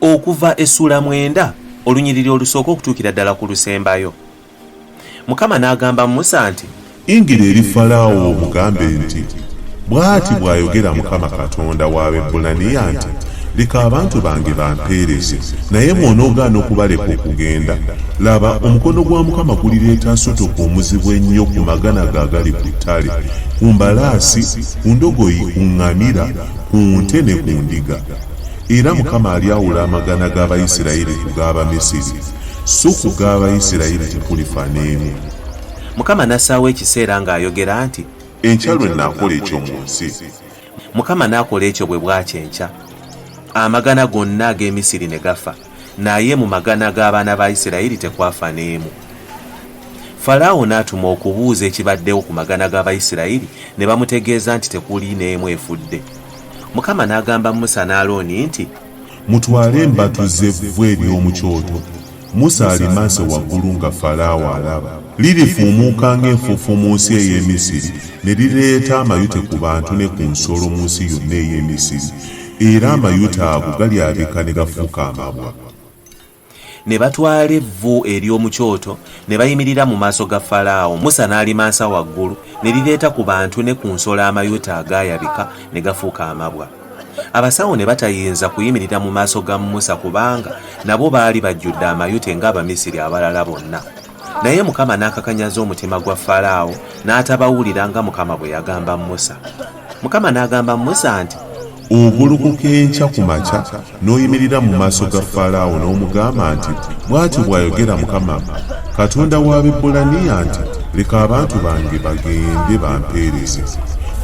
okuva essula 9 olunyiriri olusooka okutuukira ddala ku lusembayo. Mukama n'agamba Musa nti, ingira eri Falaawo omugambe nti, bw'ati bw'ayogera Mukama Katonda w'Abaebbulaniya nti, leka abantu bange bampeereze, naye mw'onoogaana okubaleka okugenda, laba omukono gwa Mukama gulireeta nsotoka omuzibu ennyo ku magana ge agali ku ttale, ku mbalaasi, ku ndogoyi, ku ŋŋamira, ku nte ne ku ndiga. Era Mukama alyawula amagana g'Abayisirayiri ku g'Abamisiri, so ku g'Abayisirayiri tekulifa n'emu. Mukama n'assaawo ekiseera ng'ayogera nti, enkya lwe nnaakola ekyo mu nsi. Mukama n'akola ekyo bwe bwakyenkya. Amagana gonna ag'Emisiri ne gafa, naye mu magana g'abaana ba Isirayiri tekwafa n'emu. Falaawo n'atuma okubuuza ekibaddewo ku magana g'Abayisirayiri, ne bamutegeeza nti tekuli n'emu efudde. Mukama n'agamba Musa ne Alooni nti, mutwale embatuze evvu ery'omu kyoto. Musa alimanse waggulu nga Falaawo alaba. Lirifuumuuka ng'enfuufu mu nsi ey'Emisiri, ne lireeta amayute ku bantu ne ku nsolo mu nsi yonna ey'Emisiri, era amayute ago galyabika ne gafuuka amabwa. Ne batwala evvu ery'omu kyoto ne bayimirira mu maaso ga Falaawo. Musa n'alimansa waggulu, ne lireeta ku bantu ne ku nsolo amayute agaayabika ne gafuuka amabwa. Abasawo ne batayinza kuyimirira mu maaso ga Musa kubanga nabo baali bajjudde amayute ng'Abamisiri abalala bonna. Naye Mukama n'akakanyaza omutima gwa Falaawo, n'atabawulira nga Mukama bwe yagamba Musa. Mukama n'agamba Musa nti, ogolokoka enkya ku makya n'oyimirira mu maaso ga Falaawo n'omugamba nti, bw'ati bw'ayogera Mukama Katonda w'Abaebbulaniya nti, leka abantu bange bagende bampeereze,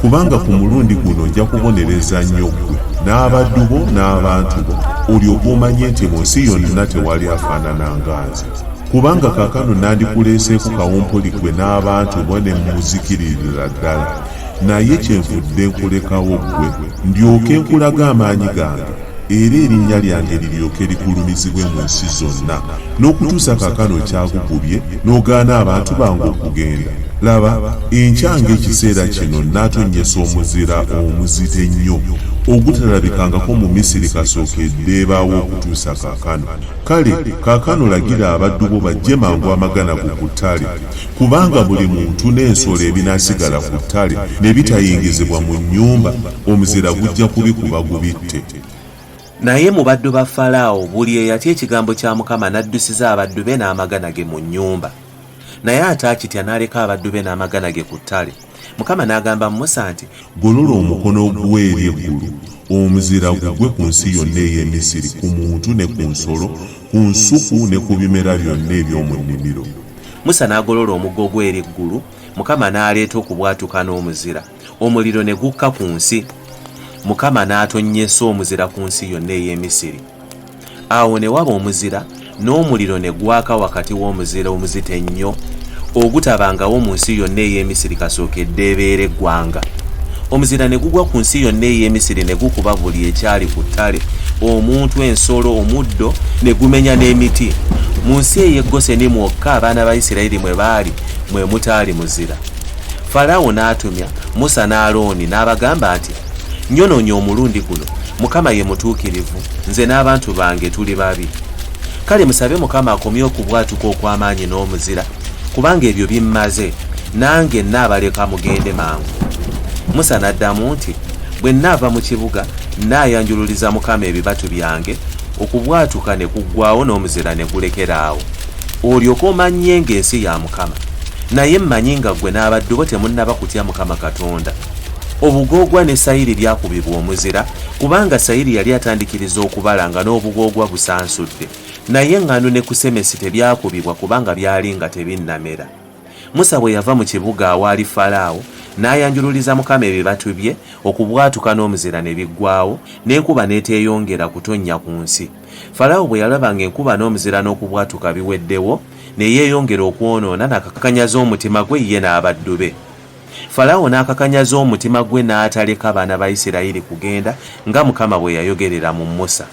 kubanga ku mulundi guno nja kubonereza nnyo ggwe n'abaddu bo n'abantu bo, olyoke omanye nti mu nsi yonna tewali afaanana nga nze. Kubanga kaakano nandikuleeseeko kawumpuli ggwe n'abantu bo ne mmuzikiririra ddala, naye kyenvudde nkulekawo ggwe ndyoke nkulaga amaanyi gange, era erinnya lyange liryoke likulumizibwe mu nsi zonna, n'okutuusa kaakano kyakugubye n'ogaana abantu bange okugenda. Laba, enkya ng'ekiseera kino n'atonnyesa omuzira omuzito ennyo ogutalabikangako mu Misiri kasookedde ebaawo okutuusa kaakano. Kale kaakano lagira abaddu bo bajje mangu amagana go ku ttale, kubanga buli muntu n'ensolo ebinaasigala ku ttale ne bitayingizibwa mu nnyumba, omuzira gujja kubikuba gubitte. Naye mu baddu ba Falaawo buli eyatya ekigambo kya Mukama n'addusiza abaddu be n'amagana ge mu nnyumba. Naye ate akitya n'aleka abaddu be n'amagana ge ku ttale. Mukama n'agamba Musa nti, golola omukono gwe eri eggulu, omuzira gugwe ku nsi yonna ey'Emisiri, ku muntu ne ku nsolo, ku nsuku ne ku bimera byonna eby'omu nnimiro. Musa n'agolola omuggo gwe eri eggulu, Mukama n'aleeta okubwatuka n'omuzira, omuliro ne gukka ku nsi. Mukama n'atonnyesa omuzira ku nsi yonna ey'Emisiri. Awo ne waba omuzira, n'omuliro ne gwaka wakati w'omuzira omuzito ennyo, ogutabangawo mu nsi yonna ey'Emisiri kasookedde ebeera eggwanga. Omuzira ne gugwa ku nsi yonna ey'Emisiri ne gukuba buli ekyali ku ttale, omuntu, ensolo, omuddo, ne gumenya n'emiti. Mu nsi ey'e Goseni mwokka abaana ba Isirayiri mwe baali, mwe mutaali muzira. Falaawo n'atumya Musa ne Alooni n'abagamba nti, nnyonoonya omulundi guno, Mukama ye mutuukirivu, nze n'abantu bange tuli babi. Kale musabe Mukama akomye okubwatuka okw'amaanyi n'omuzira, kubanga ebyo bimmaze, nange nnaabaleka mugende mangu. Musa n'addamu nti, bwe nnaava mu kibuga nnaayanjululiza Mukama ebibatu byange, okubwatuka ne kuggwaawo n'omuzira ne gulekeraawo. Olyoke omanye ng'ensi ya Mukama, naye mmanyi nga ggwe n'abaddu bo temunnaba kutya Mukama Katonda. Obugoogwa ne sayiri byakubibwa omuzira, kubanga sayiri yali atandikiriza okubala nga n'obugoogwa busansudde, naye eŋŋaano ne kusemesi tebyakubibwa kubanga byali nga tebinnamera. Musa bwe yava mu kibuga awaali Falaawo, n'ayanjululiza Mukama ebibatu bye, okubwatuka n'omuzira ne biggwaawo, n'enkuba n'eteeyongera kutonnya ku nsi. Falaawo bwe yalaba ng'enkuba n'omuzira n'okubwatuka biweddewo, ne yeeyongera okwonoona, n'akakanyaza omutima gwe ye n'abaddu be. Falaawo n'akakanyaza omutima gwe n'ataleka abaana ba Isirayiri kugenda nga Mukama bwe yayogerera mu Musa.